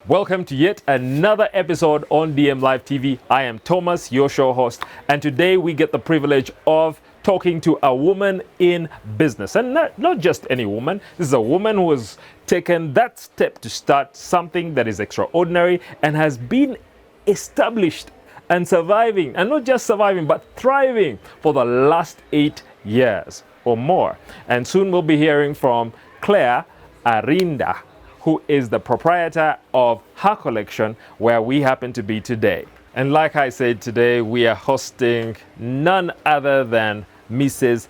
Welcome to yet another episode on DM Live TV. I am Thomas, your show host, and today we get the privilege of talking to a woman in business. And not just any woman, this is a woman who has taken that step to start something that is extraordinary and has been established and surviving, and not just surviving, but thriving for the last 8 years or more. And soon we'll be hearing from Claire Alinda, who is the proprietor of her collection, where we happen to be today. And like I said, today we are hosting none other than Mrs.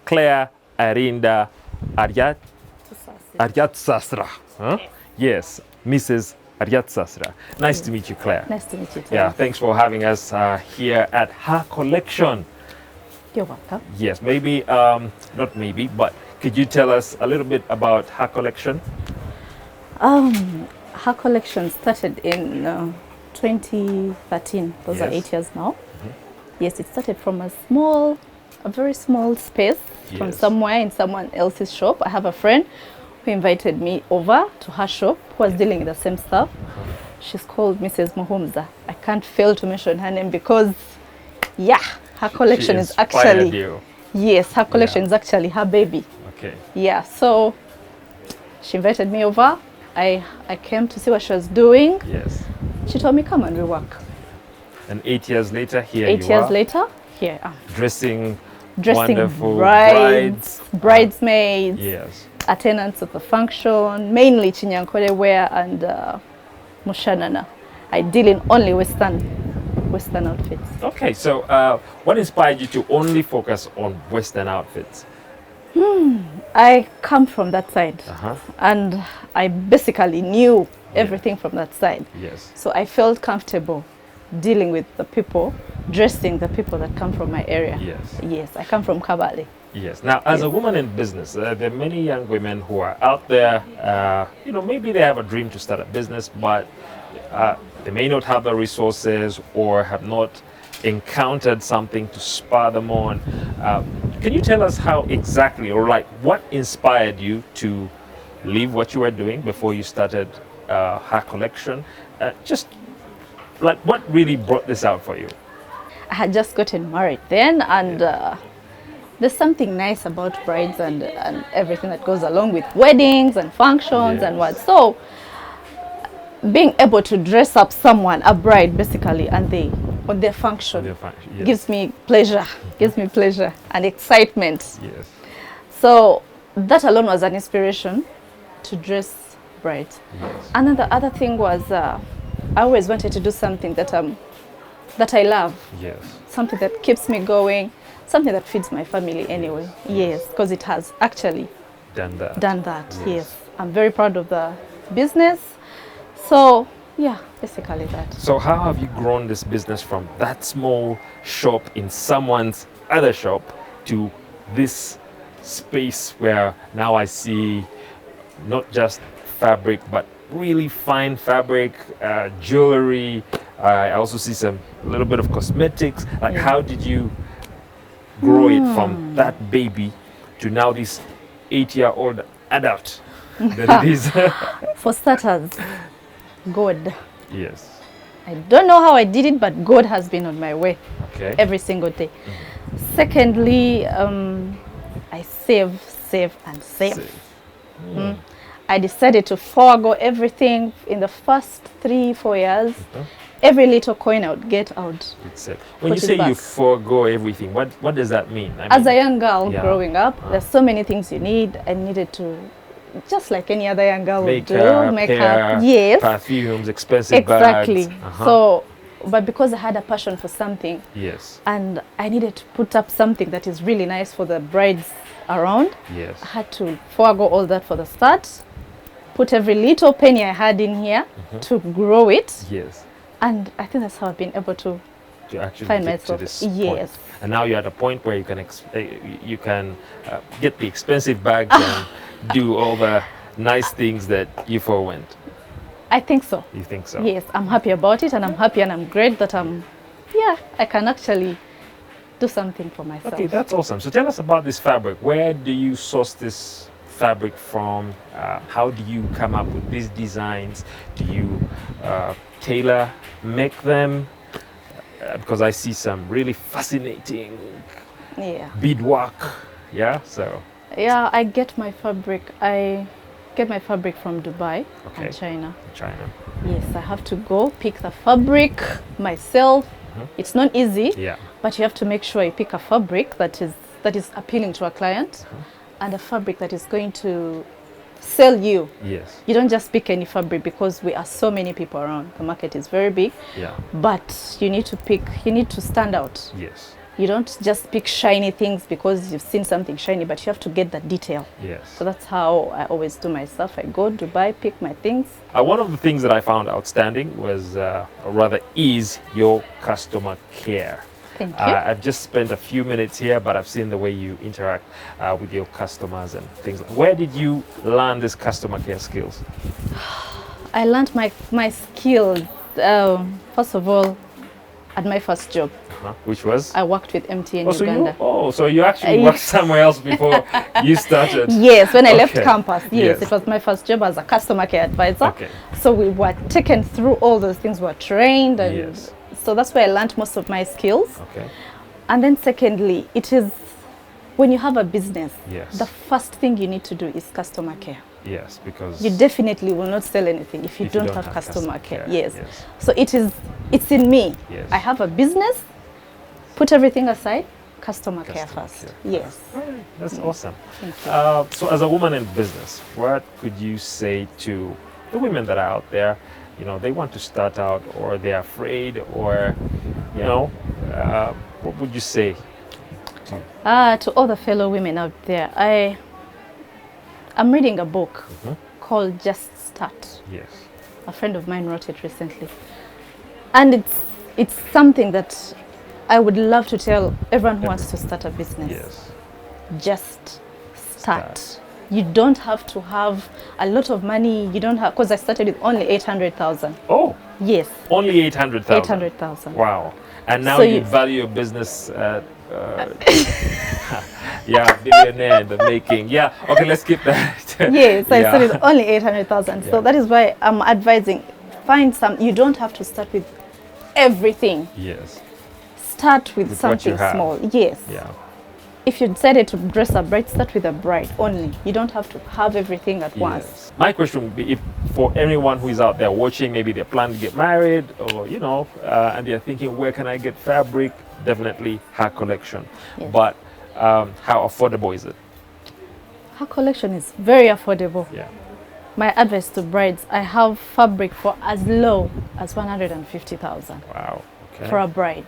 Claire Alinda Aryatsasra. Huh? Yes, Mrs. Aryatsasra. Nice to meet you, Claire. Nice to meet you too. Yeah, thanks for having us here at her collection. You're welcome. Yes, maybe, not maybe, but could you tell us a little bit about her collection? Her collection started in 2013. Those are 8 years now. Yes, it started from a very small space from somewhere in someone else's shop. I have a friend who invited me over to her shop who was dealing with the same stuff. She's called Mrs. Muhumuza. I can't fail to mention her name because, yeah, her collection is actually... You. Yes, her collection is actually her baby. Okay. Yeah, so she invited me over. I came to see what she was doing. Yes. She told me, come and we work. And 8 years later, here you are. 8 years later, here I am. Dressing wonderful brides, bridesmaids, yes, attendants at the function, mainly kinyankole wear and mushanana. I deal in only Western outfits. Okay, so what inspired you to only focus on Western outfits? I come from that side, and I basically knew everything from that side. Yes. So I felt comfortable dealing with the people, dressing the people that come from my area. Yes. Yes, I come from Kabale. Yes. Now, as a woman in business, there are many young women who are out there, maybe they have a dream to start a business, but they may not have the resources or have not encountered something to spur them on. Can you tell us how exactly, or like what inspired you to leave what you were doing before you started her collection? Just like what really brought this out for you? I had just gotten married then, and there's something nice about brides and everything that goes along with weddings and functions and what. So being able to dress up someone, a bride basically, and on their function, gives me pleasure, and excitement. Yes. So that alone was an inspiration to dress brides. Yes. And then the other thing was I always wanted to do something that I love. Yes. Something that keeps me going, something that feeds my family anyway. Yes, because it has actually done that. Yes. I'm very proud of the business. So yeah, basically that. So how have you grown this business from that small shop in someone's other shop to this space where now I see not just fabric, but really fine fabric, jewelry. I also see a little bit of cosmetics. Like, how did you grow it from that baby to now this 8-year-old adult that it is? For starters, God. Yes. I don't know how I did it, but God has been on my way every single day. Secondly, I save. I decided to forego everything in the first 3-4 years. Every little coin I would get out. When you say you forego everything, what does that mean? As a young girl growing up, there's so many things you need. I needed to, just like any other young girl would do, makeup, yes, perfumes, expensive bags. Exactly. So, but because I had a passion for something, yes, and I needed to put up something that is really nice for the brides around, yes, I had to forego all that for the start, put every little penny I had in here to grow it. Yes. And I think that's how I've been able to actually find get myself. to this yes. point. And now you're at a point where you can get the expensive bags and do all the nice things that you forewent. I think so. You think so? Yes, I'm happy about it, and I'm happy and I'm great that I can actually do something for myself. Okay, that's awesome. So tell us about this fabric. Where do you source this fabric from? How do you come up with these designs? Do you tailor make them? Because I see some really fascinating Yeah. beadwork. Yeah, so Yeah, I get my fabric. I get my fabric from Dubai Okay. and China. China. Yes, I have to go pick the fabric myself. It's not easy, Yeah. but you have to make sure you pick a fabric that is appealing to a client and a fabric that is going to sell you. Yes. You don't just pick any fabric because we are so many people around. The market is very big, Yeah. but you need to stand out. Yes. You don't just pick shiny things because you've seen something shiny, but you have to get the detail. Yes. So that's how I always do my stuff. I go Dubai, pick my things. One of the things that I found outstanding was, or rather, is your customer care. Thank you. I've just spent a few minutes here, but I've seen the way you interact with your customers and things. Where did you learn these customer care skills? I learned my skills, first of all, at my first job. Which was? I worked with MTN Oh, so Uganda. so you actually worked somewhere else before you started? Yes, when I left Okay. campus, yes, Yes. it was my first job as a customer care advisor. Okay. So we were taken through all those things, we were trained, and Yes. so that's where I learned most of my skills. Okay. And then secondly, it is when you have a business, Yes. the first thing you need to do is customer care. Yes, because You definitely will not sell anything if you if you don't have customer care. Yes. Yes. So it's in me. Yes. I have a business, put everything aside, customer care Customer first. care. Yes. All right, that's awesome. Thank you. So as a woman in business, what could you say to the women that are out there? You know, they want to start out, or they're afraid, or, you know, what would you say? To all the fellow women out there, I'm reading a book called Just Start. Yes. A friend of mine wrote it recently. And it's something that I would love to tell everyone who wants to start a business. Yes. Just start. You don't have to have a lot of money. You don't have, because I started with only 800,000. Oh, Yes, only 800,000. 800,000. Wow. And now So you you- value your business at, yeah, billionaire in the making. Yeah. Okay, let's skip that. Yes, I Yeah. started only 800,000. Yeah. So that is why I'm advising, find some, you don't have to start with everything. Yes. Start with With what you something have. small. Yes. Yeah. If you decided to dress a bride, start with a bride only. You don't have to have everything at once. Yes. My question would be, if for anyone who is out there watching, maybe they're planning to get married, or you know, and they're thinking, where can I get fabric? Definitely her collection. Yes. But how affordable is it? Her collection is very affordable. Yeah. My advice to brides, I have fabric for as low as 150,000 Wow. Okay. for a bride.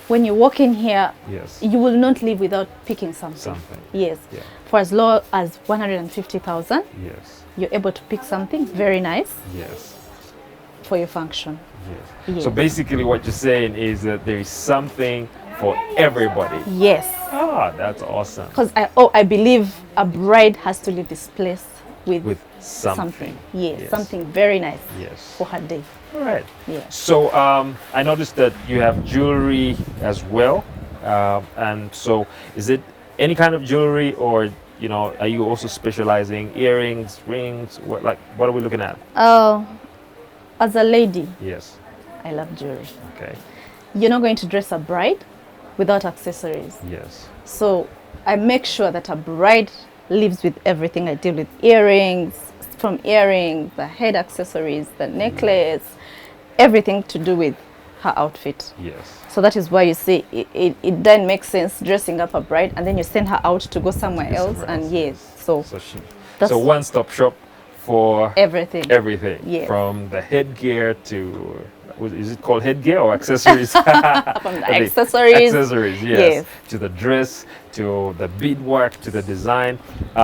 When you walk in here, Yes. you will not leave without picking something. Something. Yes. Yeah. For as low as 150,000, Yes. you're able to pick something very nice Yes. for your function. Yes. Yes. So basically, what you're saying is that there is something for everybody. Yes. Ah, that's awesome. Because I believe a bride has to leave this place with Something. Yes, Yes. something very nice Yes. for her day. All right. Yes. So I noticed that you have jewelry as well, and so is it any kind of jewelry, or you know, are you also specializing earrings, rings? What are we looking at? As a lady, Yes. I love jewelry. Okay. You're not going to dress a bride without accessories. Yes. So I make sure that a bride lives with everything. I deal with earrings, from earrings, the head accessories, the necklace, everything to do with her outfit. Yes. So that is why you see it then makes sense dressing up a bride and then you send her out to go somewhere else. somewhere And else. yes, so So one-stop shop for everything. everything, Yes. from the headgear to, is it called headgear or accessories? From the accessories. Accessories, yes. Yes. To the dress, to the beadwork, to the design.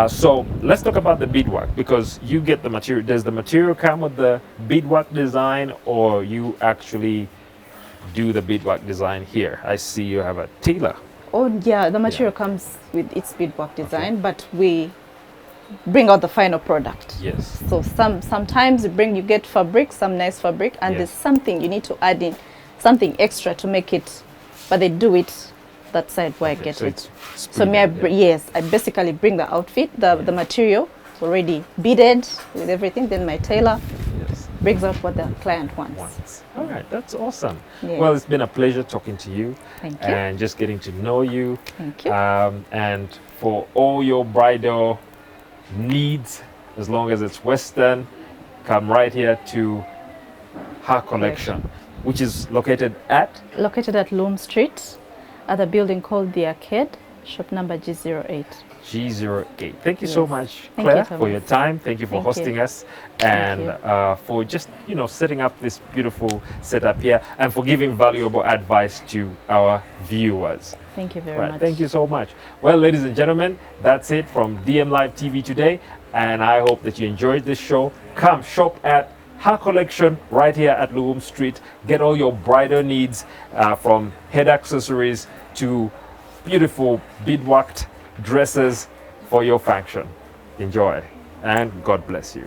So let's talk about the beadwork, because you get the material. Does the material come with the beadwork design, or you actually do the beadwork design here? I see you have a tailor. Oh yeah, the material comes with its beadwork design, but we bring out the final product. Yes. So sometimes you get fabric, some nice fabric, and Yes. there's something you need to add in, something extra to make it, but they do it that side where I Okay, get so it. it's So me, split, yeah. yes, I basically bring the outfit, the material already beaded with everything. Then my tailor Yes. brings out what the client wants. Once. All right, that's awesome. Yeah. Well, it's been a pleasure talking to you. Thank you. And just getting to know you. Thank you. And for all your bridal needs, as long as it's Western, come right here to her collection, which is located at Located at Loom Street, at a building called The Arcade, shop number G08. G08. Thank you so Yes. much, Thank you, Claire, Thomas. for your time. Thank you for Thank you. hosting us and you. for just, setting up this beautiful setup here and for giving valuable advice to our viewers. Thank you very Right, much. thank you so much. Well, ladies and gentlemen, that's it from DM Live TV today. And I hope that you enjoyed this show. Come shop at her collection right here at Loom Street. Get all your bridal needs from head accessories to beautiful beadworked dresses for your function. Enjoy and God bless you.